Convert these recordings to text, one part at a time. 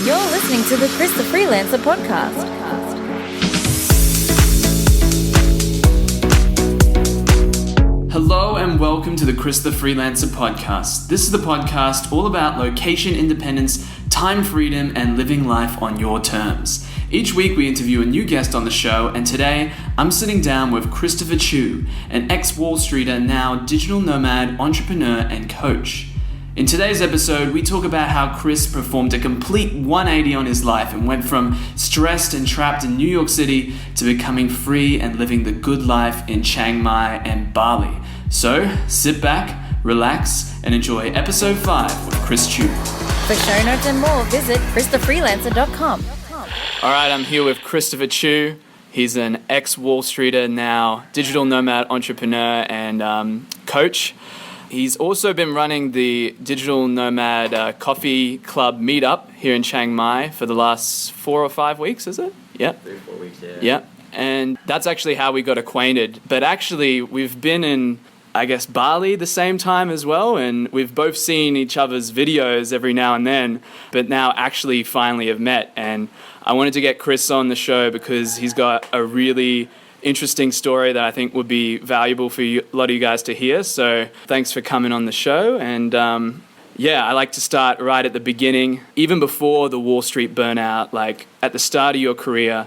You're listening to the Chris the Freelancer podcast. Hello and welcome to the Chris the Freelancer podcast. This is the podcast all about location independence, time freedom, and living life on your terms. Each week we interview a new guest on the show, and today I'm sitting down with Christopher Chiu, an ex-Wall Streeter, now digital nomad, entrepreneur, and coach. In today's episode, we talk about how Chris performed a complete 180 on his life and went from stressed and trapped in New York City to becoming free and living the good life in Chiang Mai and Bali. So, sit back, relax, and enjoy episode 5 with Chris Chiu. For show notes and more, visit christhefreelancer.com. All right, I'm here with Christopher Chiu. He's an ex-Wall Streeter, now digital nomad entrepreneur and coach. He's also been running the Digital Nomad Coffee Club Meetup here in Chiang Mai for the last 4 or 5 weeks, is it? Yeah. 3-4 weeks, yeah. Yeah. And that's actually how we got acquainted. But actually, we've been in, I guess, Bali the same time as well. And we've both seen each other's videos every now and then, but now actually finally have met. And I wanted to get Chris on the show because he's got a really interesting story that I think would be valuable for a lot of you guys to hear. So thanks for coming on the show. And I like to start right at the beginning, even before the Wall Street burnout, like at the start of your career.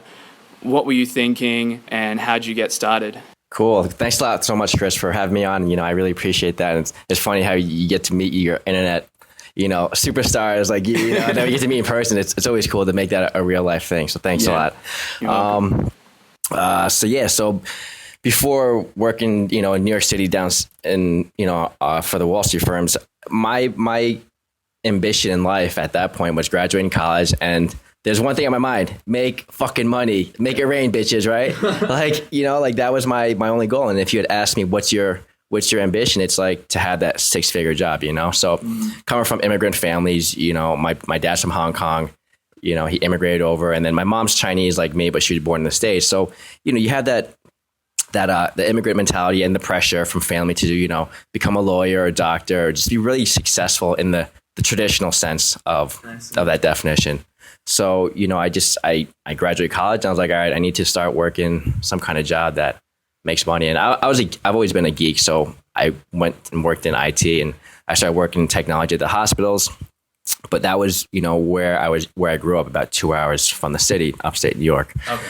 What were you thinking and how'd you get started? Cool. Thanks a lot so much, Chris, for having me on. I really appreciate that. And it's funny how you get to meet your internet, superstars like you that you get to meet in person. It's always cool to make that a real life thing. So thanks a lot. You're welcome. So before working, in New York City down in, for the Wall Street firms, my ambition in life at that point was graduating college. And there's one thing on my mind: make fucking money, make it rain, bitches. Right. That was my only goal. And if you had asked me, what's your ambition? It's like to have that 6-figure job, So coming from immigrant families, my dad's from Hong Kong. He immigrated over, and then my mom's Chinese like me, but she was born in the States. So, you had that the immigrant mentality and the pressure from family to, become a lawyer or a doctor, or just be really successful in the traditional sense of that definition. So, I graduated college and I was like, all right, I need to start working some kind of job that makes money. And I've always been a geek. So I went and worked in IT, and I started working in technology at the hospitals. But that was, where I grew up, about 2 hours from the city, upstate New York. Okay.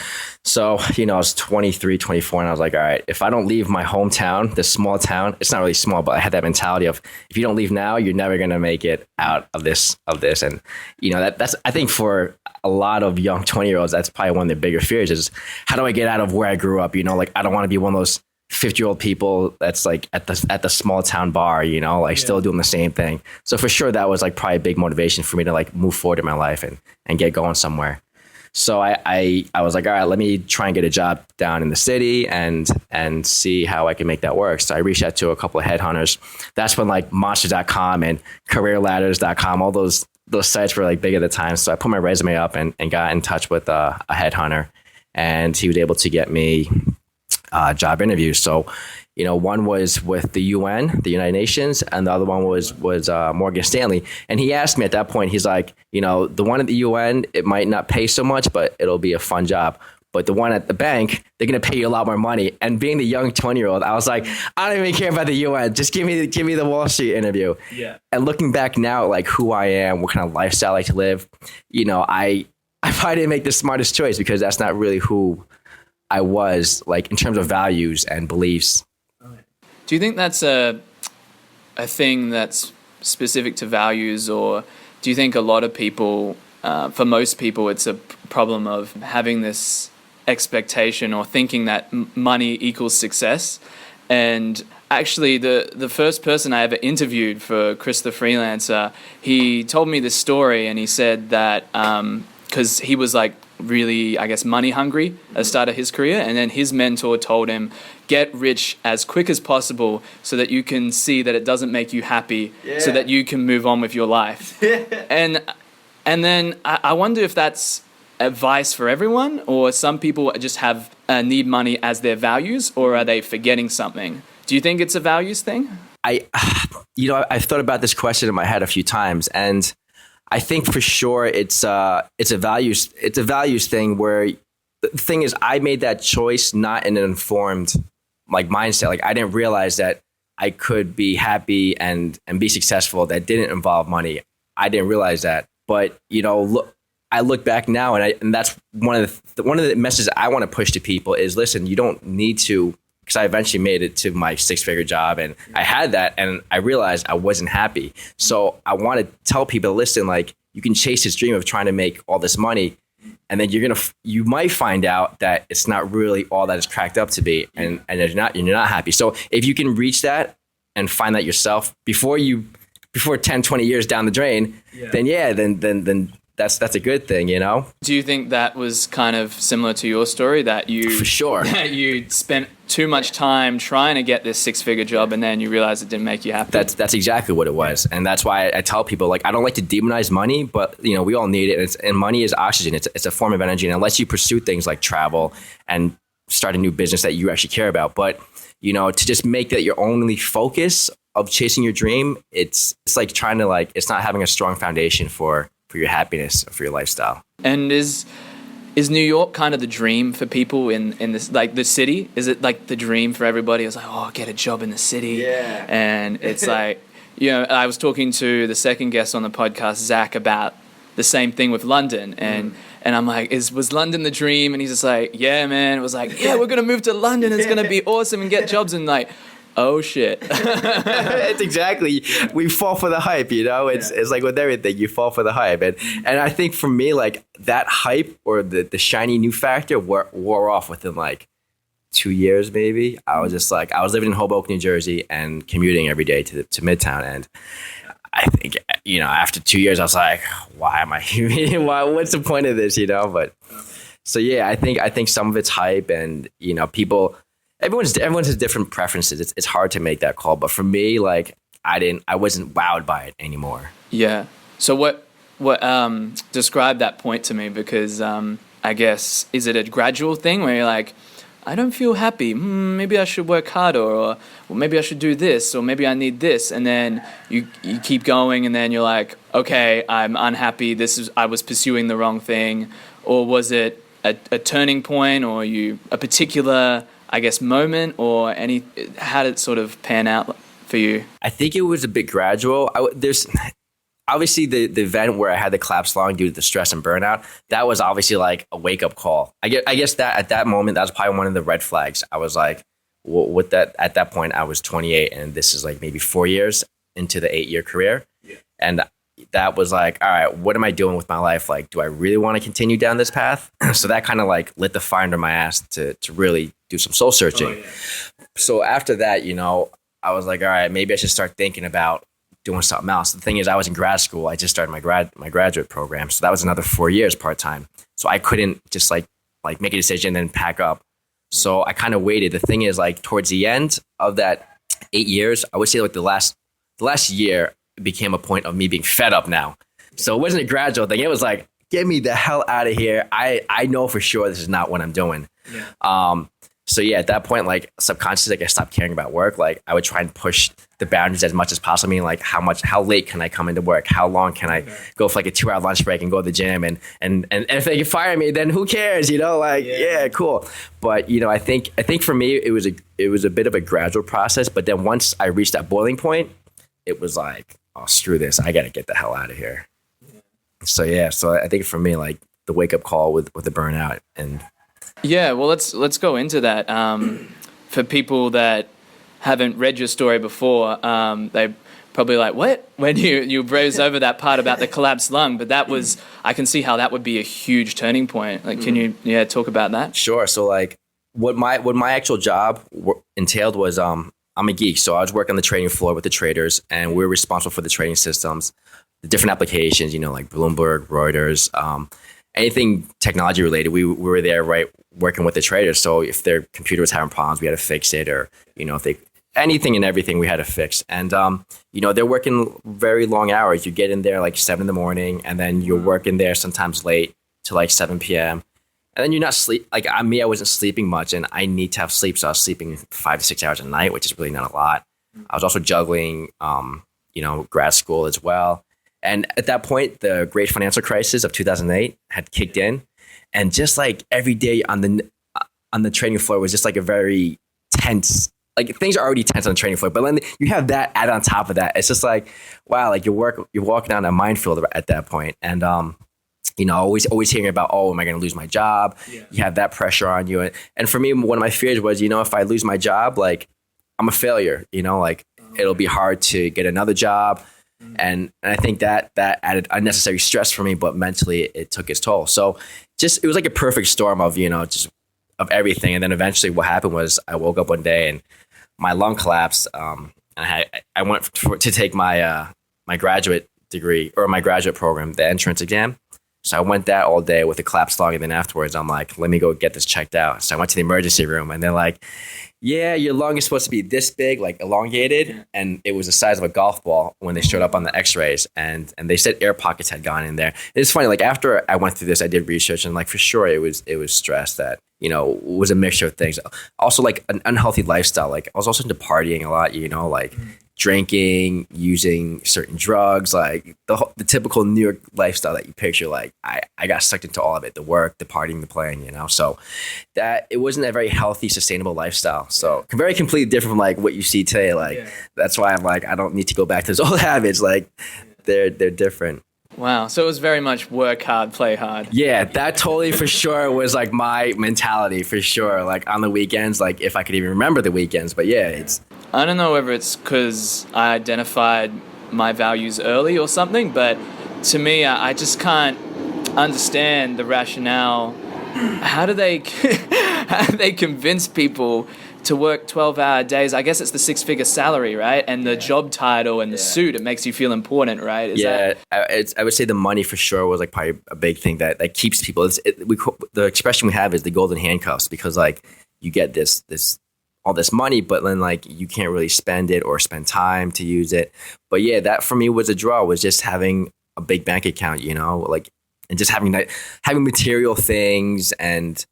So, I was 23, 24, and I was like, all right, if I don't leave my hometown, this small town, it's not really small, but I had that mentality of, if you don't leave now, you're never going to make it out of this. And, that's, I think for a lot of young 20-year-olds, that's probably one of their bigger fears is, how do I get out of where I grew up? I don't want to be one of those 50-year-old people that's like at the small town bar, still doing the same thing. So for sure, that was like probably a big motivation for me to like move forward in my life and get going somewhere. So I was like, all right, let me try and get a job down in the city and see how I can make that work. So I reached out to a couple of headhunters. That's when like monster.com and careerladders.com, all those sites were like big at the time. So I put my resume up and got in touch with a headhunter, and he was able to get me job interviews. So, one was with the UN, the United Nations, and the other one was Morgan Stanley. And he asked me at that point, he's like, the one at the UN, it might not pay so much, but it'll be a fun job. But the one at the bank, they're going to pay you a lot more money. And being the young 20-year-old, I was like, I don't even care about the UN. Just give me the Wall Street interview. Yeah. And looking back now, like who I am, what kind of lifestyle I like to live, I probably didn't make the smartest choice, because that's not really who I was, like, in terms of values and beliefs. Do you think that's a thing that's specific to values, or do you think a lot of people, for most people, it's a problem of having this expectation or thinking that money equals success? And actually, the first person I ever interviewed for Chris the Freelancer, he told me this story, and he said that because he was like really, I guess, money hungry at the start of his career, and then his mentor told him, get rich as quick as possible so that you can see that it doesn't make you happy, so that you can move on with your life. And then I wonder if that's advice for everyone, or some people just have need money as their values, or are they forgetting something? Do you think it's a values thing? I've thought about this question in my head a few times, and I think for sure it's a values thing where the thing is I made that choice not in an informed like mindset. Like I didn't realize that I could be happy and be successful that didn't involve money. I didn't realize that. But, I look back now and that's one of the messages I want to push to people is, listen, you don't need to, because I eventually made it to my 6-figure job and I had that and I realized I wasn't happy. So I want to tell people, listen, like you can chase this dream of trying to make all this money and then you might find out that it's not really all that it's cracked up to be and you're not happy. So if you can reach that and find that yourself before 10, 20 years down the drain, then that's a good thing, Do you think that was kind of similar to your story, that you for sure that you spent too much time trying to get this 6-figure job and then you realized it didn't make you happy? That's exactly what it was. And that's why I tell people, like, I don't like to demonize money, but we all need it. And money is oxygen. It's a form of energy. And unless you pursue things like travel and start a new business that you actually care about, but to just make that your only focus of chasing your dream, it's like trying to it's not having a strong foundation for your happiness or for your lifestyle. And is New York kind of the dream for people in this, like the city? Is it like the dream for everybody? It's like, oh, get a job in the city. Yeah. And it's like, I was talking to the second guest on the podcast, Zach, about the same thing with London. And I'm like, was London the dream? And he's just like, yeah, man. It was like, yeah, we're going to move to London. It's going to be awesome and get jobs. And like, oh shit. It's exactly, we fall for the hype, it's like with everything, you fall for the hype. And I think for me, like that hype or the shiny new factor wore off within like 2 years, maybe. I was just like, I was living in Hoboken, New Jersey and commuting every day to Midtown. And I think, after 2 years, I was like, why am I here? What's the point of this, But so, yeah, I think some of it's hype and, people, everyone has different preferences. It's hard to make that call, but for me, like I wasn't wowed by it anymore. Yeah. So what describe that point to me, because I guess, is it a gradual thing where you're like, I don't feel happy. Maybe I should work harder, or maybe I should do this, or maybe I need this, and then you keep going, and then you're like, okay, I'm unhappy. I was pursuing the wrong thing, or was it a turning point, or a particular, I guess, moment, or how did it sort of pan out for you? I think it was a bit gradual. There's obviously the event where I had the collapse lung due to the stress and burnout. That was obviously like a wake up call. I guess that at that moment, that was probably one of the red flags. I was like, with that, at that point, I was 28 and this is like maybe 4 years into the 8-year career. Yeah. And that was like, all right, what am I doing with my life? Like, do I really want to continue down this path? So that kind of like lit the fire under my ass to really do some soul searching. Oh, yeah. So after that, I was like, all right, maybe I should start thinking about doing something else. The thing is, I was in grad school. I just started my graduate program. So that was another 4 years part-time. So I couldn't just like make a decision and then pack up. So I kind of waited. The thing is, like towards the end of that 8 years, I would say like the last year became a point of me being fed up now. So it wasn't a gradual thing. It was like, get me the hell out of here. I know for sure this is not what I'm doing. Yeah. So yeah, at that point, like subconsciously, like I stopped caring about work. Like I would try and push the boundaries as much as possible. I mean, like how late can I come into work? How long can I go for like a 2-hour lunch break and go to the gym? And if they can fire me, then who cares? Yeah, cool. But I think for me, it was a bit of a gradual process. But then once I reached that boiling point, it was like, oh, screw this. I got to get the hell out of here. Yeah. So I think for me, like the wake up call with the burnout and. Yeah, well, let's go into that. For people that haven't read your story before, they probably like, what? When you browse over that part about the collapsed lung, but that was, I can see how that would be a huge turning point. Like, can you talk about that? Sure. So like what my actual job entailed was I'm a geek. So I was working on the trading floor with the traders, and we were responsible for the trading systems, the different applications, like Bloomberg, Reuters, anything technology related. We were there, right, working with the traders. So if their computer was having problems, we had to fix it, or if anything and everything we had to fix. And they're working very long hours. You get in there like 7 a.m, and then you're working there sometimes late to like 7 p.m. And then you're not sleep. Like I wasn't sleeping much, and I need to have sleep, so I was sleeping 5 to 6 hours a night, which is really not a lot. I was also juggling, grad school as well. And at that point, the great financial crisis of 2008 had kicked in. And just like every day on the training floor was just like a very tense, like things are already tense on the training floor, but then you have that add on top of that. It's just like, wow, like you're walking down a minefield at that point. And, always hearing about, oh, am I going to lose my job? Yeah. You have that pressure on you. And for me, one of my fears was, if I lose my job, like I'm a failure, it'll be hard to get another job. And I think that added unnecessary stress for me, but mentally it took its toll. So it was like a perfect storm of, just of everything. And then eventually what happened was I woke up one day and my lung collapsed. And I went to take my graduate degree or my graduate program, the entrance exam. So I went that all day with a collapsed lung. And then afterwards, I'm like, let me go get this checked out. So I went to the emergency room and they're like, yeah, your lung is supposed to be this big, like elongated. Yeah. And it was the size of a golf ball when they showed up on the x-rays. And they said air pockets had gone in there. It's funny, like after I went through this, I did research and like for sure it was stress that, was a mixture of things. Also like an unhealthy lifestyle. Like I was also into partying a lot, like drinking, using certain drugs, like the typical New York lifestyle that you picture. Like I got sucked into all of it, the work, the partying, the playing, so that it wasn't a very healthy, sustainable lifestyle. So very completely different from like what you see today. Like that's why I'm like, I don't need to go back to those old habits. Like they're different. Wow. So it was very much work hard, play hard. Yeah, that totally for sure was like my mentality for sure. Like on the weekends, like if I could even remember the weekends, but I don't know whether it's because I identified my values early or something, but to me, I just can't understand the rationale. How do they convince people to work 12-hour days? I guess it's the 6-figure salary, right? And the job title and the suit, it makes you feel important, right? I would say the money for sure was like probably a big thing that keeps people. The expression we have is the golden handcuffs, because like you get all this money, but then like you can't really spend it or spend time to use it. But yeah, that for me was a draw, was just having a big bank account, like, and just having material things and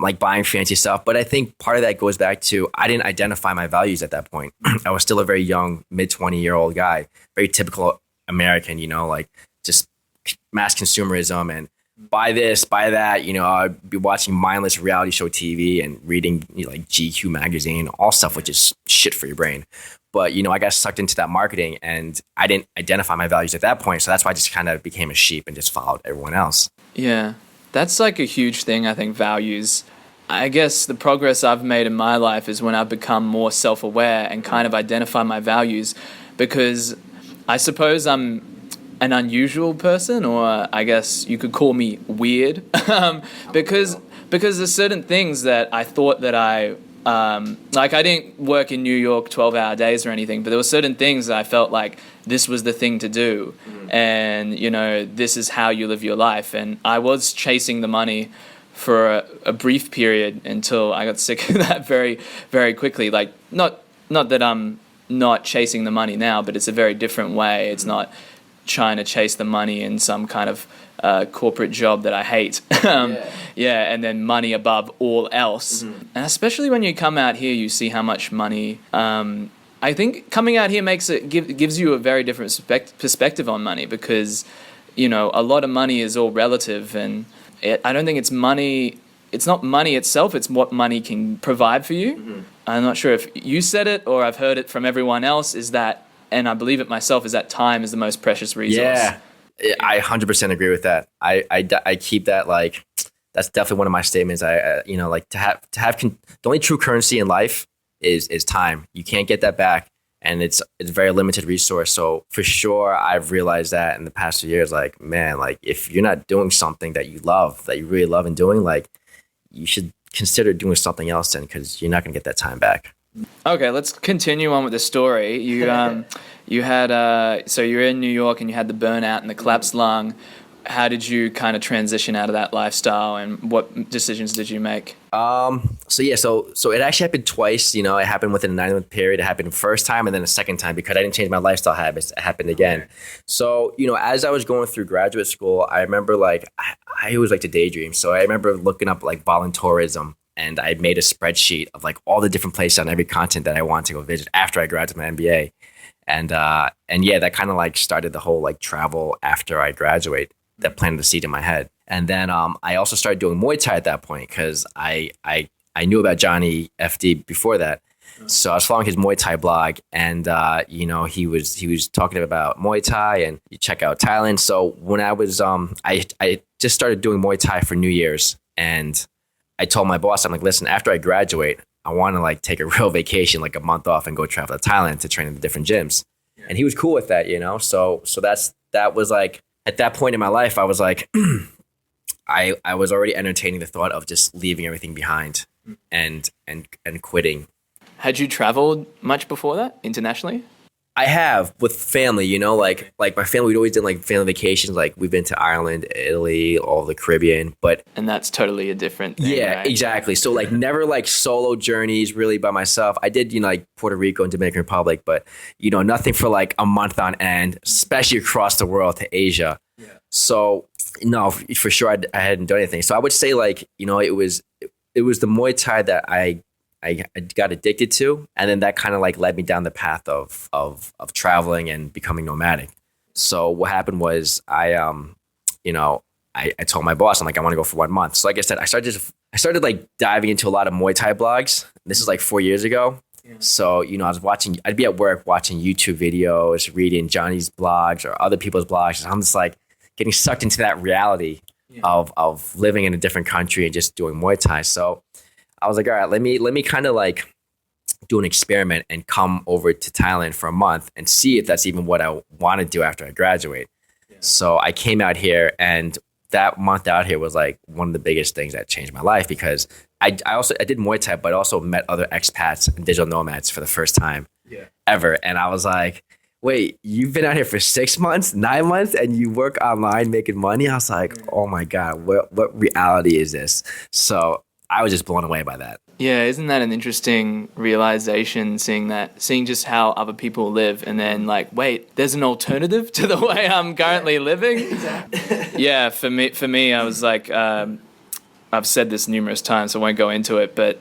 like buying fancy stuff. But I think part of that goes back to I didn't identify my values at that point. I was still a very young, mid-20-year-old guy, very typical American, like just mass consumerism and buy this, buy that. I'd be watching mindless reality show TV and reading like GQ magazine, all stuff which is shit for your brain. But, I got sucked into that marketing and I didn't identify my values at that point. So that's why I just kind of became a sheep and just followed everyone else. Yeah. That's like a huge thing, I think, values. I guess the progress I've made in my life is when I've become more self-aware and kind of identify my values, because I suppose I'm an unusual person, or I guess you could call me weird, because there's certain things that I thought that I didn't work in New York 12-hour days or anything, but there were certain things that I felt like this was the thing to do. And, this is how you live your life. And I was chasing the money for a brief period until I got sick of that very, very quickly. Like, not that I'm not chasing the money now, but it's a very different way. It's not trying to chase the money in some kind of corporate job that I hate. And then money above all else. And especially when you come out here, you see how much money... I think coming out here gives you a very different perspective on money, because, a lot of money is all relative, and I don't think it's money. It's not money itself. It's what money can provide for you. I'm not sure if you said it or I've heard it from everyone else, and I believe it myself, is that time is the most precious resource. Yeah, I 100% agree with that. I keep that, like, that's definitely one of my statements. Like to have the only true currency in life is time. You can't get that back, and it's a very limited resource. So for sure, I've realized that in the past few years, like, man, like if you're not doing something that you love, that you really love in doing, like you should consider doing something else then, because you're not going to get that time back. Okay, let's continue on with the story. You had so you're in New York and you had the burnout and the collapsed lung. How did you kind of transition out of that lifestyle, and what decisions did you make? So it actually happened twice. It happened within a 9-month period. It happened the first time and then a second time, because I didn't change my lifestyle habits. It happened again. Okay. So, as I was going through graduate school, I remember like, I always like to daydream. So I remember looking up like voluntourism, and I made a spreadsheet of like all the different places on every continent that I wanted to go visit after I graduated my MBA. And yeah, that kind of like started the whole like travel after I graduate. That planted the seed in my head. And then I also started doing Muay Thai at that point because I knew about Johnny FD before that. So I was following his Muay Thai blog, and he was talking about Muay Thai, and you check out Thailand. So when I was I just started doing Muay Thai for New Year's, and I told my boss, I'm like, listen, after I graduate, I want to like take a real vacation, like a month off, and go travel to Thailand to train in the different gyms. And he was cool with that, So that was like, at that point in my life, I was like, I was already entertaining the thought of just leaving everything behind and quitting. Had you traveled much before that internationally? I have with family, like my family, we'd always done like family vacations. Like we've been to Ireland, Italy, all the Caribbean, and that's totally a different thing. Yeah, right? exactly. So like never like solo journeys really by myself. I did, like Puerto Rico and Dominican Republic, but nothing for like a month on end, especially across the world to Asia. Yeah. So no, for sure I hadn't done anything. So I would say like, it was the Muay Thai that I got addicted to, and then that kind of like led me down the path of traveling and becoming nomadic. So what happened was I told my boss, I'm like, I want to go for 1 month. So like I said, I started like diving into a lot of Muay Thai blogs. This is like 4 years ago. Yeah. So, I'd be at work watching YouTube videos, reading Johnny's blogs or other people's blogs. And I'm just like getting sucked into that reality of living in a different country and just doing Muay Thai. So I was like, all right, let me kind of like do an experiment and come over to Thailand for a month and see if that's even what I want to do after I graduate. Yeah. So I came out here, and that month out here was like one of the biggest things that changed my life, because I did Muay Thai, but also met other expats and digital nomads for the first time ever. And I was like, wait, you've been out here for 6 months, 9 months, and you work online making money? I was like, oh my God, what reality is this? So I was just blown away by that. Yeah, isn't that an interesting realization, seeing just how other people live, and then like, wait, there's an alternative to the way I'm currently living? Exactly. Yeah, for me, I was like, I've said this numerous times, so I won't go into it, but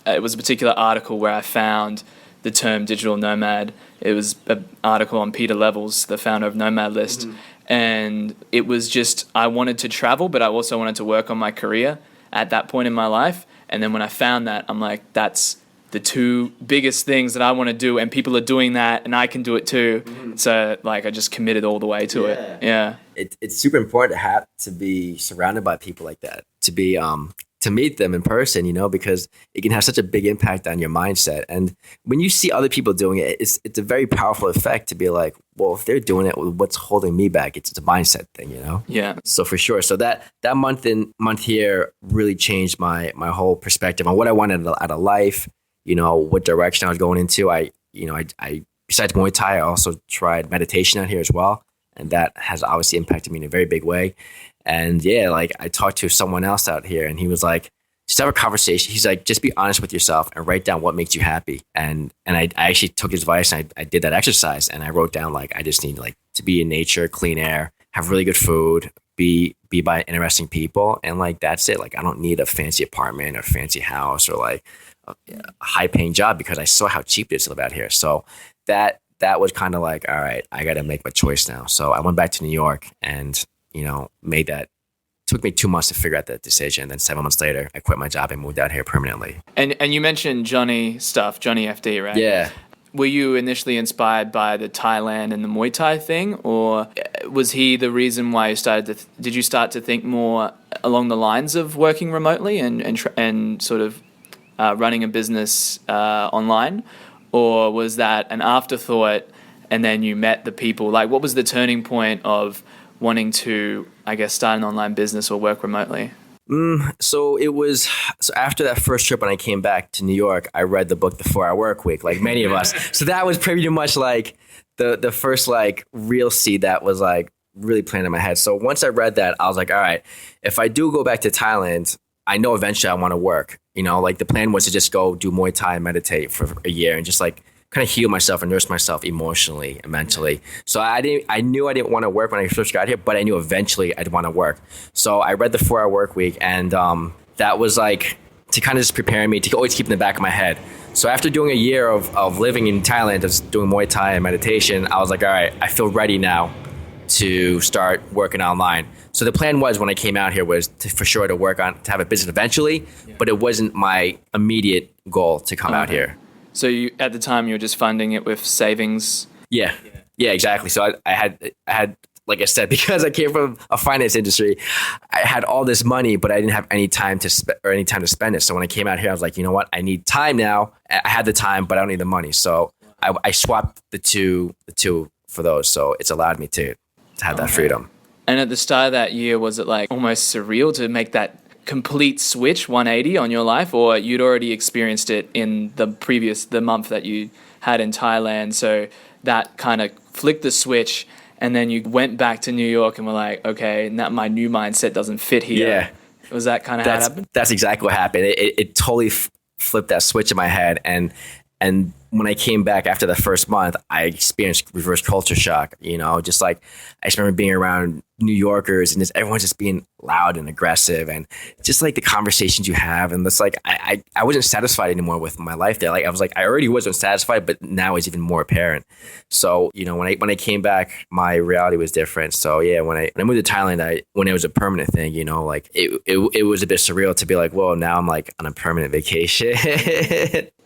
it was a particular article where I found the term digital nomad. It was an article on Peter Levels, the founder of Nomad List, and it was just, I wanted to travel, but I also wanted to work on my career at that point in my life. And then when I found that, I'm like, that's the two biggest things that I want to do, and people are doing that, and I can do it too. So like, I just committed all the way to it. Yeah. It's super important to be surrounded by people like that, to meet them in person, because it can have such a big impact on your mindset. And when you see other people doing it, it's a very powerful effect to be like, well, if they're doing it, what's holding me back? It's a mindset thing, Yeah. So for sure. So that month here really changed my whole perspective on what I wanted out of life, what direction I was going into. I besides Muay Thai, I also tried meditation out here as well. And that has obviously impacted me in a very big way. And yeah, like I talked to someone else out here, and he was like, just have a conversation. He's like, just be honest with yourself and write down what makes you happy. And I actually took his advice, and I did that exercise, and I wrote down like, I just need like to be in nature, clean air, have really good food, be by interesting people. And like, that's it. Like, I don't need a fancy apartment or fancy house or like a high paying job, because I saw how cheap it is to live out here. So that was kind of like, all right, I got to make my choice now. So I went back to New York and, made that. Took me 2 months to figure out that decision. And then 7 months later, I quit my job and moved out here permanently. And you mentioned Johnny FD, right? Yeah. Were you initially inspired by the Thailand and the Muay Thai thing, or was he the reason why you did you start to think more along the lines of working remotely and sort of running a business online? Or was that an afterthought and then you met the people? Like, what was the turning point of wanting to, I guess, start an online business or work remotely? So after that first trip, when I came back to New York, I read the book, The 4-Hour Work Week, like many of us. So that was pretty much like the first like real seed that was like really planted in my head. So once I read that, I was like, all right, if I do go back to Thailand, I know eventually I want to work. Like the plan was to just go do Muay Thai and meditate for a year and just like kind of heal myself and nurse myself emotionally and mentally. So I knew I didn't want to work when I first got here, but I knew eventually I'd want to work. So I read the 4-Hour Work Week, and that was like to kind of just prepare me to always keep in the back of my head. So after doing a year of living in Thailand, just doing Muay Thai and meditation, I was like, all right, I feel ready now to start working online. So the plan was when I came out here was for sure to have a business eventually, but it wasn't my immediate goal to come out here. So at the time you were just funding it with savings? Yeah, exactly. So I had, like I said, because I came from a finance industry, I had all this money, but I didn't have any time to spend it. So when I came out here, I was like, you know what? I need time now. I had the time, but I don't need the money. So I swapped the two for those. So it's allowed me to have that freedom. And at the start of that year, was it like almost surreal to make that complete switch 180 on your life, or you'd already experienced it in the month that you had in Thailand? So that kind of flicked the switch, and then you went back to New York and were like, okay, now my new mindset doesn't fit here. Yeah. Was that kind of how it happened? That's exactly what happened. It totally flipped that switch in my head. And when I came back after the first month, I experienced reverse culture shock. Just like I just remember being around New Yorkers and everyone's just being loud and aggressive, and just like the conversations you have. And it's like, I wasn't satisfied anymore with my life there. Like I was like, I already wasn't satisfied, but now it's even more apparent. So, when I came back, my reality was different. So yeah, when I moved to Thailand, when it was a permanent thing, like it was a bit surreal to be like, whoa, now I'm like on a permanent vacation.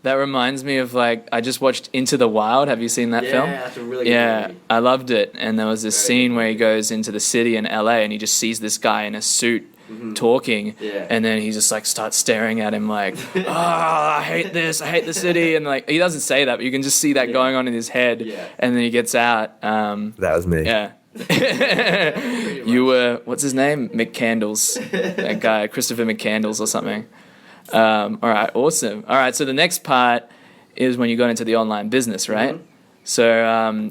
That reminds me of I just watched Into the Wild. Have you seen that film? Yeah, that's a really good movie. I loved it. And there was this scene where he goes into the city in LA and he just sees this guy in a suit talking. Yeah. And then he just starts staring at him like, I hate this. I hate the city. And he doesn't say that, but you can just see that going on in his head. Yeah. And then he gets out. That was me. Yeah. You were, what's his name? McCandles. That guy, Christopher McCandles or something. All right, awesome. All right, so the next part is when you got into the online business, right? Mm-hmm. So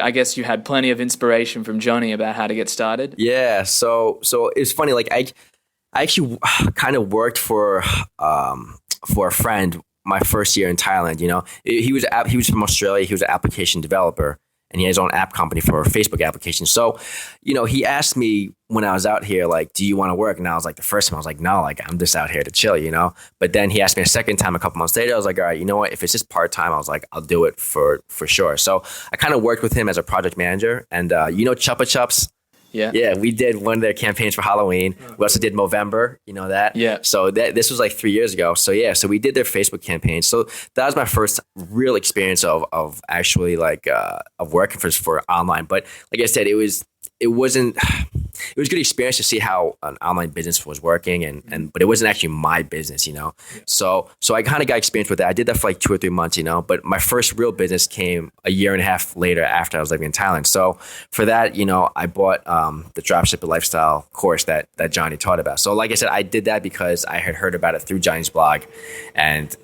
I guess you had plenty of inspiration from Johnny about how to get started? Yeah, so it's funny, I actually kind of worked for a friend my first year in Thailand. He was from Australia. He was an application developer, and he has his own app company for Facebook applications. So, he asked me when I was out here, do you want to work? And I was like, the first time I was like, no, I'm just out here to chill, But then he asked me a second time a couple months later. I was like, all right, you know what? If it's just part-time, I was like, I'll do it for sure. So I kind of worked with him as a project manager. And Chupa Chups? Yeah. Yeah, we did one of their campaigns for Halloween. We also did Movember, that? Yeah. So this was 3 years ago. So yeah, so we did their Facebook campaign. So that was my first real experience of actually of working for online. But like I said, it was a good experience to see how an online business was working, but it wasn't actually my business, So I kind of got experience with that. I did that for 2 or 3 months, but my first real business came a year and a half later after I was living in Thailand. So for that, I bought the Dropship lifestyle course that Johnny taught about. So like I said, I did that because I had heard about it through Johnny's blog, and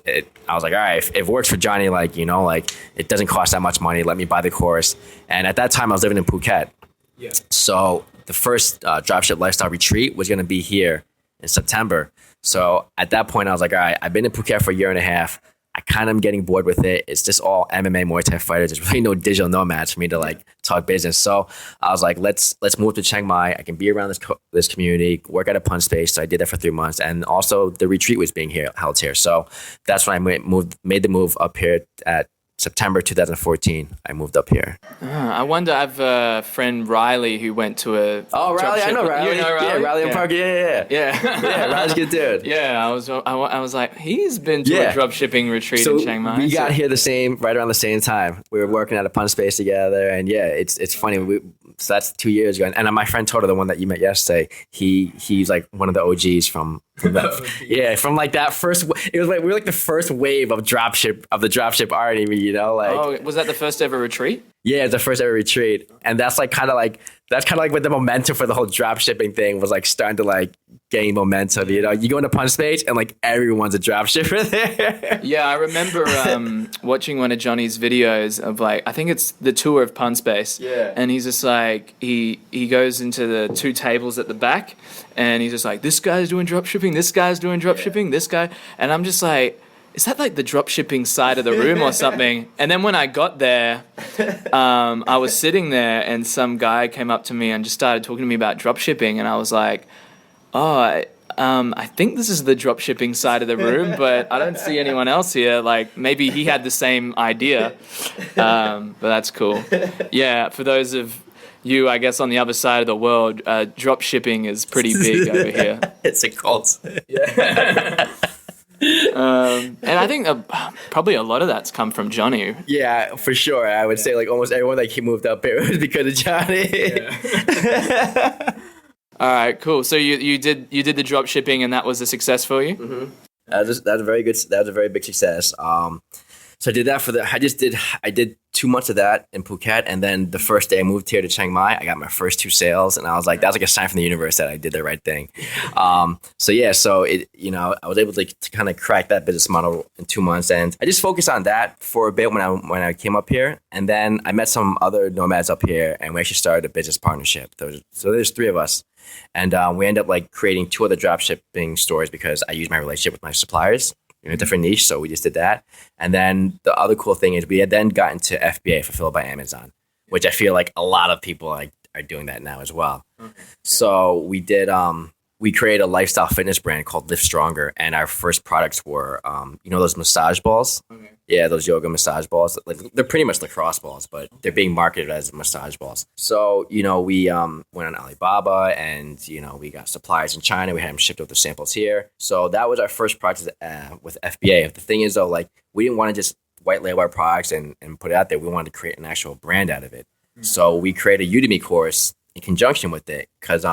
I was like, all right, if it works for Johnny, it doesn't cost that much money, let me buy the course. And at that time I was living in Phuket. Yeah. So the first Dropship lifestyle retreat was going to be here in September. So at that point, I was like, all right, I've been in Phuket for a year and a half. I kind of am getting bored with it. It's just all MMA Muay Thai fighters. There's really no digital nomads for me to talk business. So I was like, let's move to Chiang Mai. I can be around this community, work at a punch space. So I did that for 3 months. And also the retreat was being held here. So that's when I made the move up here at September 2014, I moved up here. I wonder, I have a friend, Riley, who went to a... Oh, Riley, I know Riley. You know Riley? Yeah, Riley in Park, yeah. Yeah, Riley's a good dude. Yeah, I was like, he's been to a dropshipping retreat in Chiang Mai. We got here right around the same time. We were working at a punch space together, and yeah, it's funny. So that's 2 years ago. And my friend Toto, the one that you met yesterday, he's one of the OGs from that. Yeah, from that first, it was we were the first wave of the dropship art, Oh, was that the first ever retreat? Yeah, it's the first ever retreat. And that's kind of what the momentum for the whole dropshipping thing was starting to gain momentum. You go into punch space and everyone's a dropshipper there. Yeah, I remember watching one of Johnny's videos of I think it's the tour of punch space. Yeah. And he's just he goes into the 2 tables at the back and he's just this guy's doing dropshipping, this guy's doing dropshipping, this guy. And I'm just is that the dropshipping side of the room or something? And then when I got there, I was sitting there and some guy came up to me and just started talking to me about dropshipping. And I was like, oh, I think this is the dropshipping side of the room, but I don't see anyone else here. Like maybe he had the same idea, but that's cool. Yeah, for those of you, I guess, on the other side of the world, dropshipping is pretty big over here. It's a cult. Yeah. And I think probably a lot of that's come from Johnny. Yeah, for sure. I would say like almost everyone that he moved up here was because of Johnny. Yeah. All right, cool. So you did the drop shipping, and that was a success for you. Mm-hmm. That was a very good. That was a very big success. So I did that I did 2 months of that in Phuket, and then the first day I moved here to Chiang Mai, I got my first 2 sales, and I was like, that was like a sign from the universe that I did the right thing. So it, I was able to kind of crack that business model in 2 months, and I just focused on that for a bit when I came up here, and then I met some other nomads up here, and we actually started a business partnership. So there's 3 of us, and we ended up like creating 2 other drop shipping stores because I used my relationship with my suppliers in a different niche. So we just did that. And then the other cool thing is we had then gotten to FBA, Fulfilled by Amazon, which I feel like a lot of people are doing that now as well. Okay. So we did, we created a lifestyle fitness brand called Live Stronger. And our first products were, those massage balls. Okay. Yeah, those yoga massage balls. Like, they're pretty much lacrosse balls, but they're being marketed as massage balls. So, we went on Alibaba, and, we got suppliers in China. We had them shipped over the samples here. So that was our first product with FBA. The thing is, though, like, we didn't want to just white label our products and put it out there. We wanted to create an actual brand out of it. Mm-hmm. So we created a Udemy course in conjunction with it because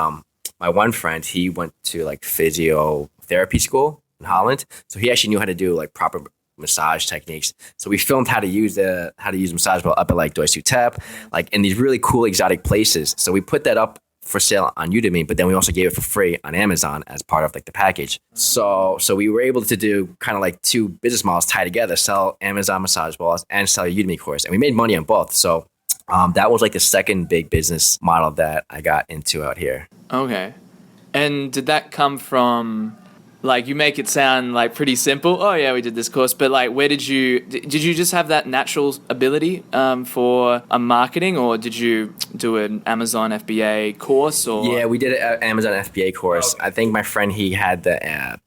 my one friend, he went to like physiotherapy school in Holland. So he actually knew how to do like proper massage techniques. So we filmed how to use massage ball up at like Deutsche Tap, like in these really cool exotic places. So we put that up for sale on Udemy, but then we also gave it for free on Amazon as part of like the package. So we were able to do kind of like 2 business models tied together, sell Amazon massage balls and sell a Udemy course. And we made money on both. So that was like the second big business model that I got into out here. Okay. And did that come from, like, you make it sound like pretty simple. Oh yeah, we did this course, but like, where did you just have that natural ability for marketing, or did you do an Amazon FBA course? Or yeah, we did an Amazon FBA course. Okay. I think my friend, he had the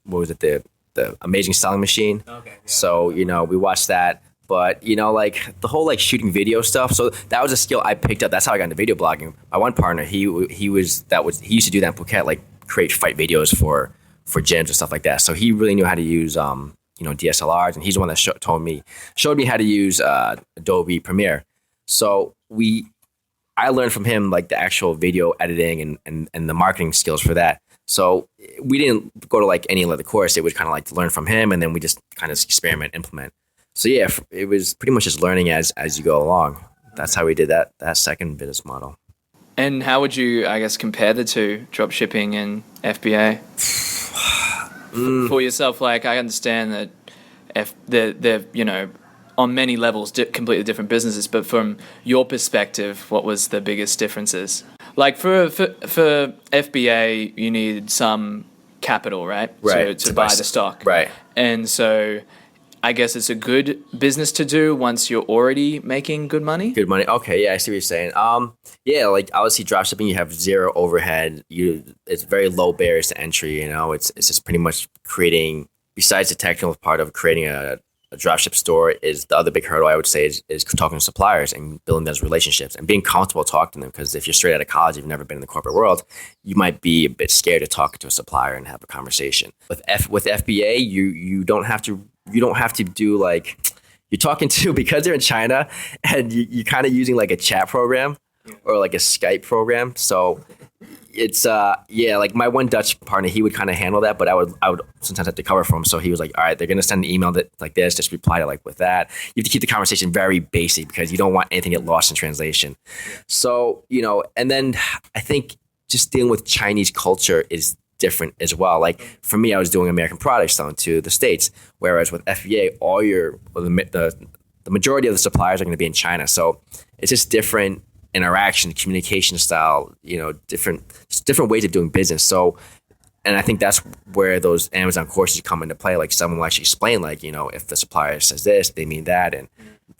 Amazing Selling Machine. Okay. Yeah. So we watched that. But, like the whole like shooting video stuff. So that was a skill I picked up. That's how I got into video blogging. My one partner, he used to do that in Phuket, like create fight videos for gyms and stuff like that. So he really knew how to use, DSLRs, and he's the one that showed me how to use Adobe Premiere. So I learned from him like the actual video editing and the marketing skills for that. So we didn't go to like any other course. It was kind of like to learn from him, and then we just kind of experiment, implement. So yeah, it was pretty much just learning as you go along. That's how we did that second business model. And how would you, I guess, compare the two, drop shipping and FBA? For yourself, like, I understand that they're on many levels completely different businesses, but from your perspective, what was the biggest differences? Like for FBA, you needed some capital, right? Right. To buy the stock. Right. And so I guess it's a good business to do once you're already making good money. Good money. Okay, yeah, I see what you're saying. Yeah, like obviously dropshipping, you have zero overhead. It's very low barriers to entry. It's just pretty much creating. Besides the technical part of creating a dropship store, is the other big hurdle I would say is talking to suppliers and building those relationships and being comfortable talking to them. Because if you're straight out of college, you've never been in the corporate world, you might be a bit scared to talk to a supplier and have a conversation. With FBA, you don't have to. You don't have to do like you're talking to, because they're in China and you're kind of using like a chat program or like a Skype program. So it's like my one Dutch partner, he would kind of handle that, but I would sometimes have to cover for him. So he was like, all right, they're gonna send an email that like this, just reply to like with that. You have to keep the conversation very basic because you don't want anything to get lost in translation. So and then I think just dealing with Chinese culture is different as well. Like for me, I was doing American products selling to the States, whereas with FBA, the majority of the suppliers are going to be in China. So it's just different interaction, communication style, different ways of doing business. So, and I think that's where those Amazon courses come into play. Like someone will actually explain, like, if the supplier says this, they mean that, and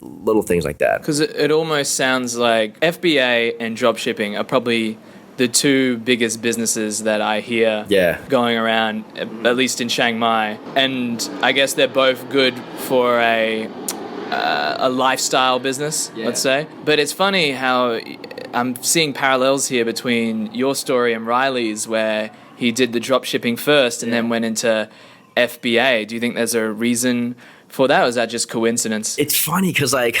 little things like that. Because it almost sounds like FBA and dropshipping are probably the two biggest businesses that I hear going around, at least in Chiang Mai. And I guess they're both good for a lifestyle business, let's say. But it's funny how I'm seeing parallels here between your story and Riley's, where he did the dropshipping first and then went into FBA. Do you think there's a reason for that, or is that just coincidence? It's funny because I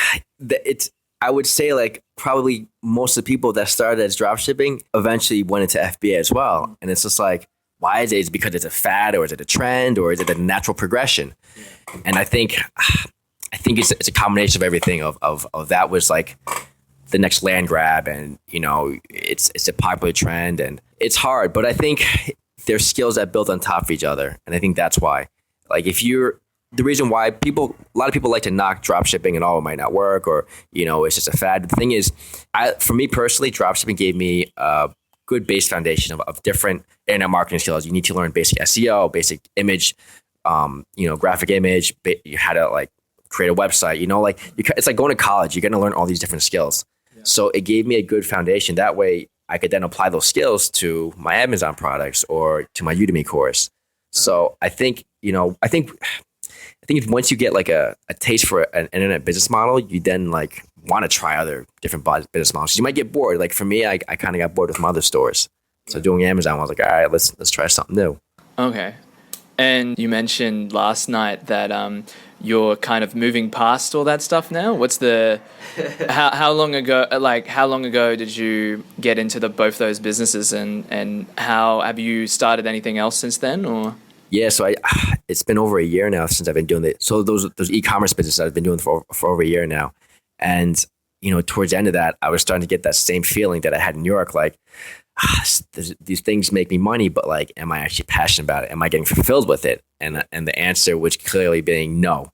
would say like probably most of the people that started as dropshipping eventually went into FBA as well. And it's just like, why is it? Is it because it's a fad, or is it a trend, or is it a natural progression? And I think it's a combination of everything of that was like the next land grab, and it's a popular trend, and it's hard, but I think there's skills that build on top of each other. And I think that's why, like, the reason why a lot of people like to knock dropshipping and it might not work, or, it's just a fad. The thing is, for me personally, dropshipping gave me a good base foundation of different internet marketing skills. You need to learn basic SEO, basic image, graphic image, how to like create a website, it's like going to college. You're going to learn all these different skills. Yeah. So it gave me a good foundation. That way I could then apply those skills to my Amazon products or to my Udemy course. So I think once you get like a taste for an internet business model, you then like want to try other different business models. You might get bored. Like for me, I kind of got bored with my other stores. So doing Amazon, I was like, all right, let's try something new. Okay. And you mentioned last night that you're kind of moving past all that stuff now. What's how long ago did you get into both those businesses, and how have you started anything else since then, or? Yeah, so it's been over a year now since I've been doing it. So those e-commerce businesses I've been doing for over a year now. And, towards the end of that, I was starting to get that same feeling that I had in New York, like, these things make me money, but like, am I actually passionate about it? Am I getting fulfilled with it? And the answer was clearly being no.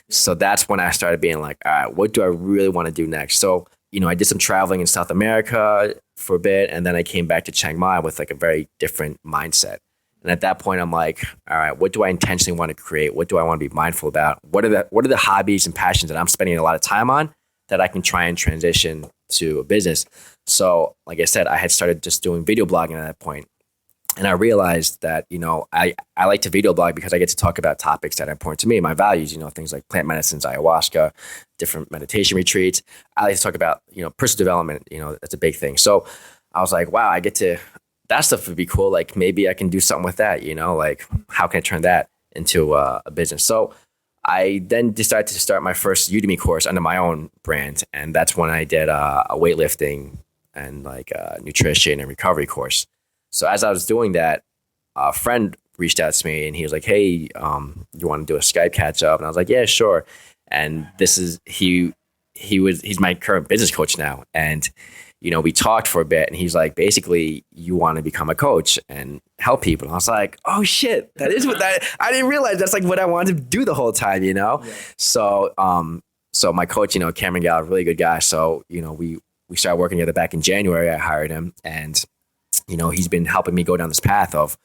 So that's when I started being like, all right, what do I really want to do next? So, I did some traveling in South America for a bit, and then I came back to Chiang Mai with like a very different mindset. And at that point, I'm like, all right, what do I intentionally want to create? What do I want to be mindful about? What are the hobbies and passions that I'm spending a lot of time on that I can try and transition to a business? So like I said, I had started just doing video blogging at that point. And I realized that, I like to video blog because I get to talk about topics that are important to me, my values, things like plant medicines, ayahuasca, different meditation retreats. I like to talk about, personal development, that's a big thing. So I was like, wow, that stuff would be cool. Like maybe I can do something with that, like how can I turn that into a business? So I then decided to start my first Udemy course under my own brand. And that's when I did a weightlifting and like nutrition and recovery course. So as I was doing that, a friend reached out to me and he was like, hey, you want to do a Skype catch up? And I was like, yeah, sure. And he's my current business coach now. And we talked for a bit, and he's like, basically, you want to become a coach and help people. And I was like, oh shit, that is I didn't realize that's like what I wanted to do the whole time, Yeah. So my coach, Cameron Gallo, really good guy. So, we started working together back in January. I hired him, and, he's been helping me go down this path of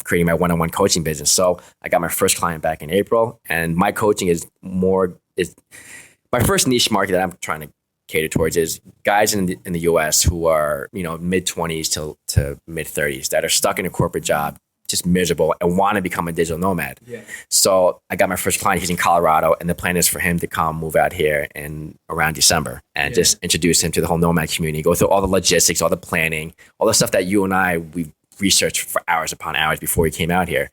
creating my one-on-one coaching business. So I got my first client back in April, and my coaching is my first niche market that I'm trying to cater towards is guys in the US who are, mid-20s to mid-30s that are stuck in a corporate job, just miserable, and want to become a digital nomad. Yeah. So I got my first client. He's in Colorado, and the plan is for him to move out here in around December and just introduce him to the whole nomad community, go through all the logistics, all the planning, all the stuff that you and we researched for hours upon hours before he came out here.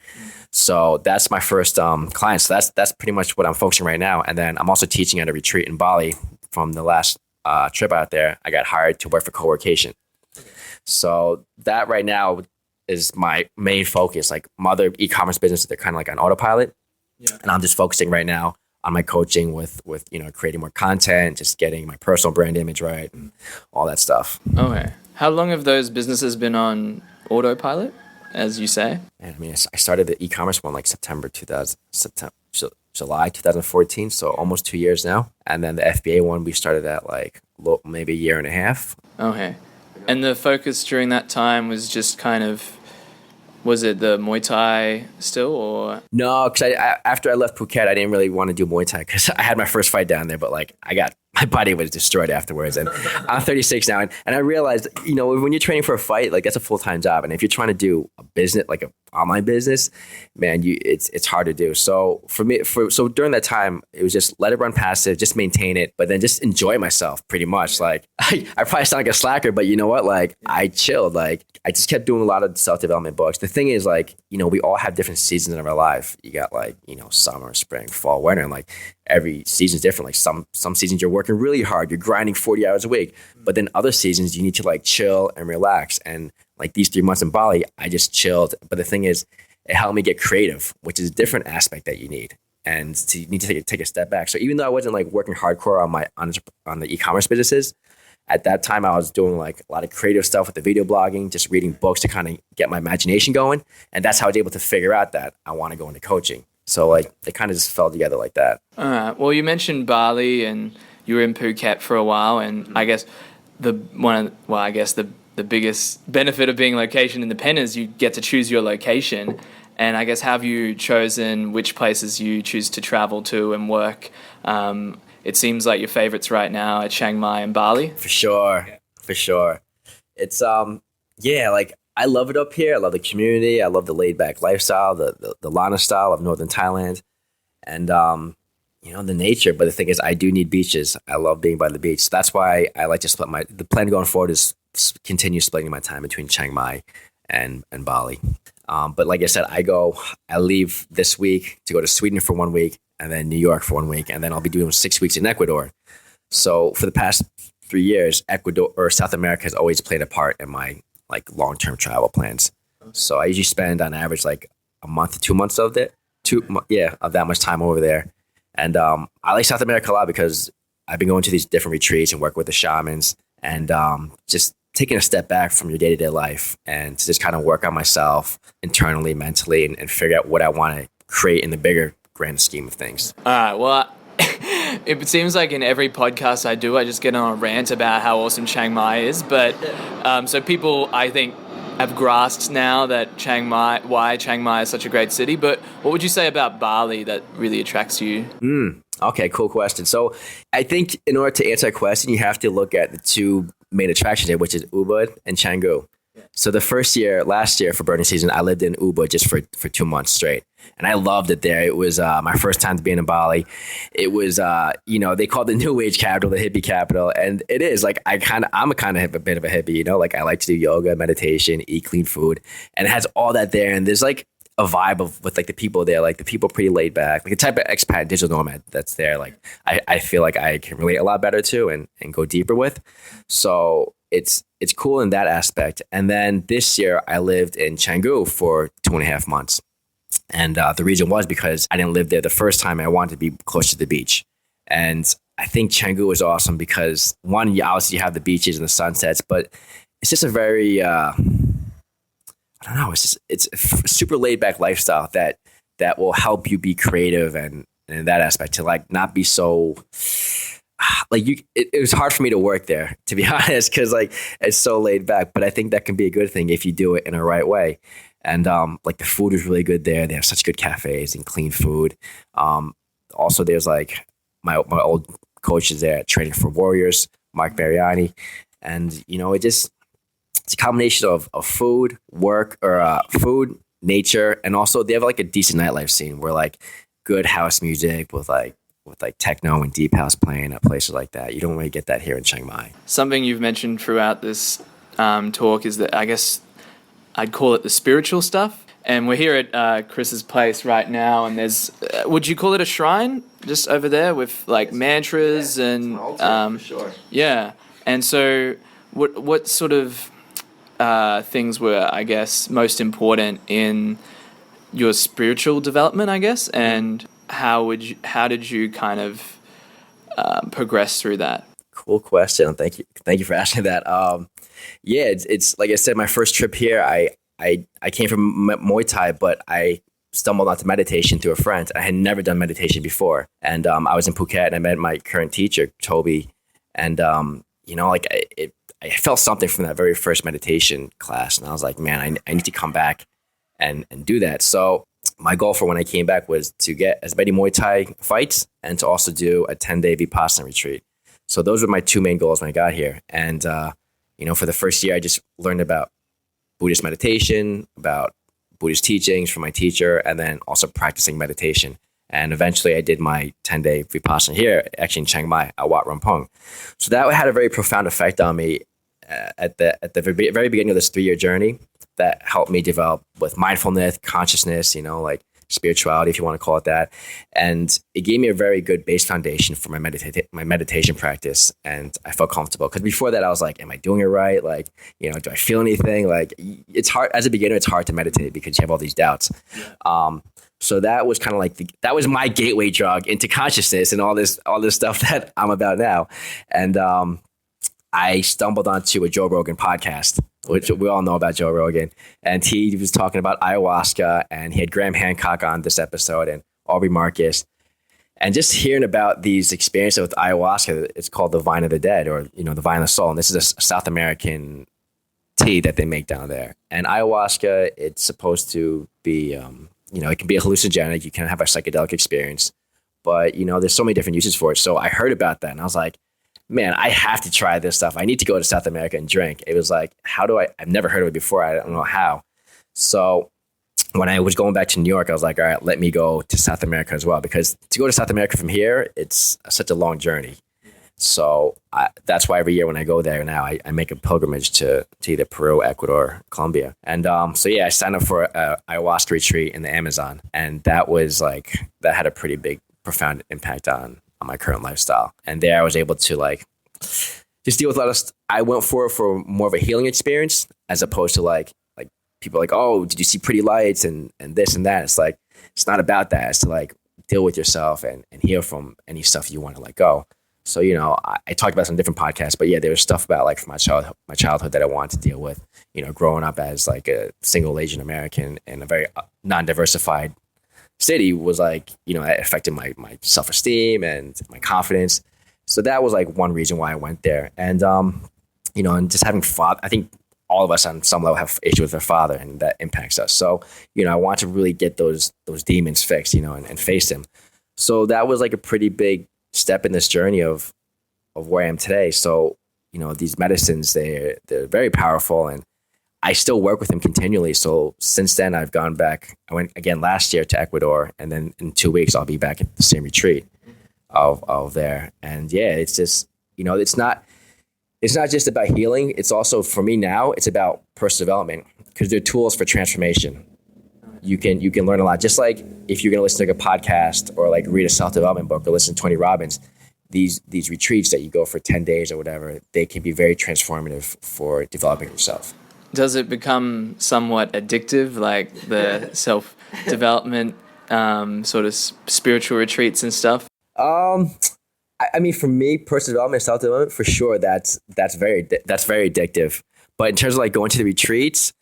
So that's my first client. So that's pretty much what I'm focusing right now. And then I'm also teaching at a retreat in Bali. From the last trip out there, I got hired to work for co-workation. So that right now is my main focus. Like my other e-commerce businesses, they're kind of like on autopilot. Yeah. And I'm just focusing right now on my coaching with creating more content, just getting my personal brand image right, and all that stuff. Okay. How long have those businesses been on autopilot, as you say? And I started the e-commerce one like July 2014, so almost 2 years now. And then the FBA one, we started at like maybe a year and a half. Okay. And the focus during that time was just was it the Muay Thai still, or? No, because after I left Phuket, I didn't really want to do Muay Thai because I had my first fight down there, but like I got my body was destroyed afterwards. And I'm 36 now. And I realized, when you're training for a fight, like that's a full-time job. And if you're trying to do a business, like an online business, man, it's hard to do. So for me, so during that time, it was just let it run passive, just maintain it, but then just enjoy myself pretty much. Like I probably sound like a slacker, but you know what? Like I chilled. Like I just kept doing a lot of self-development books. The thing is like, we all have different seasons of our life. You got like, summer, spring, fall, winter, and like every season's different. Like some seasons you're working really hard, you're grinding 40 hours a week, but then other seasons you need to like chill and relax. And like these 3 months in Bali, I just chilled. But the thing is, it helped me get creative, which is a different aspect that you need. And you need to take a step back. So even though I wasn't like working hardcore on the e-commerce businesses, at that time I was doing like a lot of creative stuff with the video blogging, just reading books to kind of get my imagination going. And that's how I was able to figure out that I want to go into coaching. So like it kind of just fell together like that. All right. Well, you mentioned Bali and you were in Phuket for a while, and I guess the biggest benefit of being location independent is you get to choose your location. And I guess, have you chosen which places you choose to travel to and work? It seems like your favorites right now are Chiang Mai and Bali. For sure. It's like I love it up here. I love the community. I love the laid back lifestyle, the Lana style of northern Thailand, and the nature. But the thing is, I do need beaches. I love being by the beach. So that's why I like to split the plan going forward is continue splitting my time between Chiang Mai and Bali. But like I said, I leave this week to go to Sweden for 1 week, and then New York for 1 week, and then I'll be doing 6 weeks in Ecuador. So for the past 3 years, Ecuador or South America has always played a part in my like long-term travel plans. So I usually spend on average like a month to 2 months of that, of that much time over there. And I like South America a lot because I've been going to these different retreats and work with the shamans, and just taking a step back from your day-to-day life and to just kind of work on myself internally, mentally, and figure out what I want to create in the bigger grand scheme of things. All right. Well, it seems like in every podcast I do, I just get on a rant about how awesome Chiang Mai is. But so people, I think, have grasped now that why Chiang Mai is such a great city. But what would you say about Bali that really attracts you? Okay, cool question. So I think in order to answer that question, you have to look at the two main attractions here, which is Ubud and Canggu. So the last year for burning season, I lived in Ubud just for 2 months straight. And I loved it there. It was my first time being in Bali. It was, they call it the new age capital, the hippie capital. And it is like, I'm a bit of a hippie, like I like to do yoga, meditation, eat clean food, and it has all that there. And there's like a vibe with like the people there, like the people are pretty laid back, like the type of expat digital nomad that's there. Like I feel like I can relate a lot better to and go deeper with. So it's cool in that aspect. And then this year I lived in Canggu for 2.5 months. And the reason was because I didn't live there the first time. I wanted to be close to the beach. And I think Canggu is awesome because one, you obviously have the beaches and the sunsets, but it's just a very, I don't know, it's a super laid back lifestyle that will help you be creative and in that aspect to like not be so like it was hard for me to work there, to be honest, because like it's so laid back, but I think that can be a good thing if you do it in a right way. And like the food is really good there. They have such good cafes and clean food. Also, there's like my old coach is there training for Warriors, Mark Bariani. And, it's a combination of food, work, or food, nature. And also they have like a decent nightlife scene where like good house music with like techno and deep house playing at places like that. You don't really get that here in Chiang Mai. Something you've mentioned throughout this talk is that I guess I'd call it the spiritual stuff. And we're here at Chris's place right now, and there's, would you call it a shrine just over there with like mantras and it's an altar, for sure. Yeah. And so what sort of things were, I guess, most important in your spiritual development, I guess, and how did you kind of progress through that? Cool question. Thank you for asking that. It's like I said, my first trip here, I came from Muay Thai, but I stumbled onto meditation through a friend. I had never done meditation before. And I was in Phuket and I met my current teacher, Toby. And, I felt something from that very first meditation class. And I was like, man, I need to come back and do that. So my goal for when I came back was to get as many Muay Thai fights and to also do a 10-day Vipassana retreat. So those were my two main goals when I got here. And, for the first year, I just learned about Buddhist meditation, about Buddhist teachings from my teacher, and then also practicing meditation. And eventually I did my 10-day Vipassana here, actually in Chiang Mai, at Wat Rampong. So that had a very profound effect on me at the very beginning of this 3-year journey that helped me develop with mindfulness, consciousness, like spirituality, if you want to call it that. And it gave me a very good base foundation for my meditation practice. And I felt comfortable because before that I was like, am I doing it right? Like, do I feel anything? Like, it's hard as a beginner, it's hard to meditate because you have all these doubts. So that was kind of like that was my gateway drug into consciousness and all this stuff that I'm about now. And I stumbled onto a Joe Rogan podcast, which we all know about Joe Rogan. And he was talking about ayahuasca, and he had Graham Hancock on this episode and Aubrey Marcus. And just hearing about these experiences with ayahuasca, it's called the Vine of the Dead, or, the Vine of the Soul. And this is a South American tea that they make down there. And ayahuasca, it's supposed to be, it can be a hallucinogenic. You can have a psychedelic experience. But, there's so many different uses for it. So I heard about that and I was like, man, I have to try this stuff. I need to go to South America and drink. It was like, I've never heard of it before. I don't know how. So when I was going back to New York, I was like, all right, let me go to South America as well. Because to go to South America from here, it's such a long journey. So that's why every year when I go there now, I make a pilgrimage to either Peru, Ecuador, Colombia. And I signed up for a ayahuasca retreat in the Amazon. And that had a pretty big, profound impact on my current lifestyle. And there I was able to just deal with a lot of I went for more of a healing experience as opposed to like people oh, did you see pretty lights and this and that. It's like, it's not about that. It's to deal with yourself and heal from any stuff you want to let go. So, I talked about some different podcasts, but yeah, there was stuff about from my childhood that I wanted to deal with, growing up as a single Asian American in a very non-diversified city was it affected my self-esteem and my confidence. So that was one reason why I went there. And, and just having father, I think all of us on some level have issues with our father, and that impacts us. So, I want to really get those demons fixed, and face them. So that was a pretty big step in this journey of where I am today. So, these medicines, they're very powerful, and I still work with them continually. So since then, I've gone back. I went again last year to Ecuador, and then in 2 weeks, I'll be back at the same retreat of there. And yeah, it's just, it's not just about healing. It's also, for me now, it's about personal development, because they're tools for transformation. You can learn a lot. Just like if you're going to listen to a podcast or read a self-development book or listen to Tony Robbins, these retreats that you go for 10 days or whatever, they can be very transformative for developing yourself. Does it become somewhat addictive, like the self-development sort of spiritual retreats and stuff? I mean, for me, personal development, self-development, for sure, that's very addictive. But in terms of going to the retreats,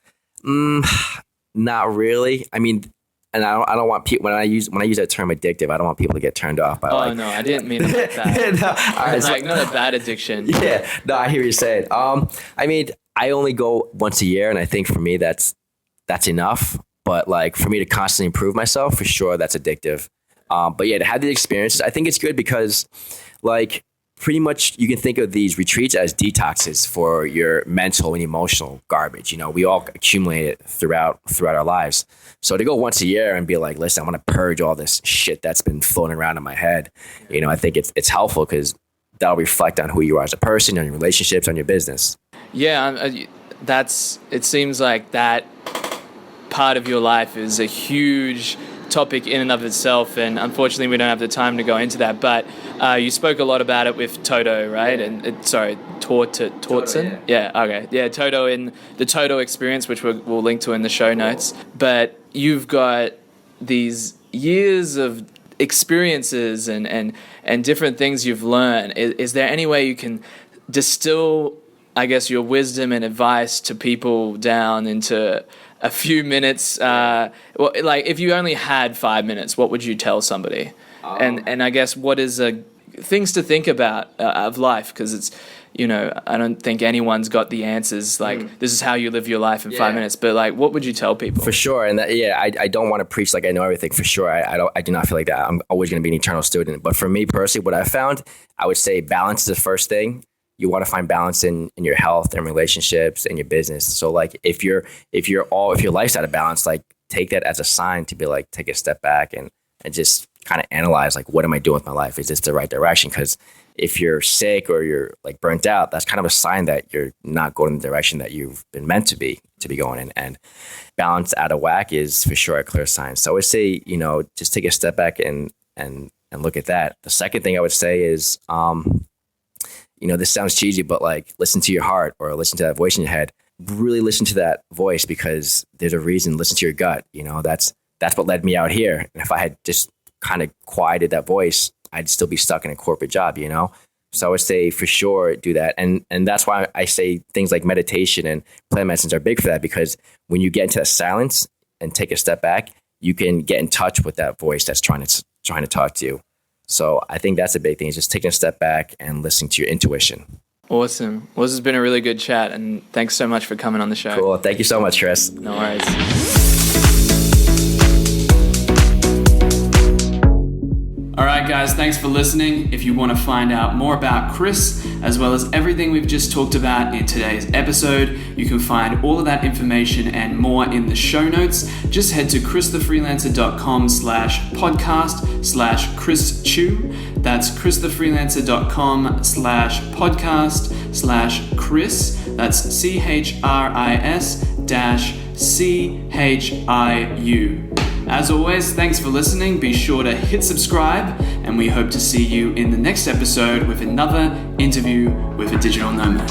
not really. I mean, and I don't want people, when I use that term addictive, I don't want people to get turned off by no, I didn't mean it like that. No, not a bad addiction. Yeah, no, I hear you saying. I mean, I only go once a year, and I think for me that's enough. But for me to constantly improve myself, for sure, that's addictive. But yeah, to have the experiences, I think it's good because pretty much you can think of these retreats as detoxes for your mental and emotional garbage. We all accumulate it throughout our lives. So to go once a year and be like, listen, I want to purge all this shit that's been floating around in my head. I think it's helpful because that'll reflect on who you are as a person, on your relationships, on your business. Yeah, it seems like that part of your life is a huge topic in and of itself, and unfortunately we don't have the time to go into that, but you spoke a lot about it with Toto, right? And Torsten? Yeah, okay. Yeah, Toto, in the Toto experience, which we'll link to in the show notes. But you've got these years of experiences and different things you've learned. Is there any way you can distill, I guess, your wisdom and advice to people down into a few minutes? If you only had 5 minutes, what would you tell somebody? And I guess what is a things to think about of life, because it's, you know, I don't think anyone's got the answers. Like, this is how you live your life in 5 minutes. But like, what would you tell people? For sure. And I don't want to preach like I know everything, for sure. I do not feel like that. I'm always going to be an eternal student. But for me personally, what I found, I would say balance is the first thing. You want to find balance in your health and relationships and your business. So like if your life's out of balance, like take that as a sign to be like, take a step back and just kind of analyze, like, what am I doing with my life? Is this the right direction? Because if you're sick or you're like burnt out, that's kind of a sign that you're not going in the direction that you've been meant to be going in. And balance out of whack is for sure a clear sign. So I would say, you know, just take a step back and look at that. The second thing I would say is, you know, this sounds cheesy, but like, listen to your heart, or listen to that voice in your head. Really listen to that voice, because there's a reason. Listen to your gut. You know, that's what led me out here. And if I had just kind of quieted that voice, I'd still be stuck in a corporate job, you know? So I would say for sure do that. And that's why I say things like meditation and plant medicines are big for that, because when you get into that silence and take a step back, you can get in touch with that voice that's trying to talk to you. So I think that's a big thing, is just taking a step back and listening to your intuition. Awesome. Well, this has been a really good chat, and thanks so much for coming on the show. Cool. Thank you so much, Chris. No worries. All right, guys, thanks for listening. If you want to find out more about Chris, as well as everything we've just talked about in today's episode, you can find all of that information and more in the show notes. Just head to christhefreelancer.com/podcast/Chris Chiu. That's christhefreelancer.com/podcast/Chris. That's CHRIS-CHIU. As always, thanks for listening. Be sure to hit subscribe, and we hope to see you in the next episode with another interview with a digital nomad.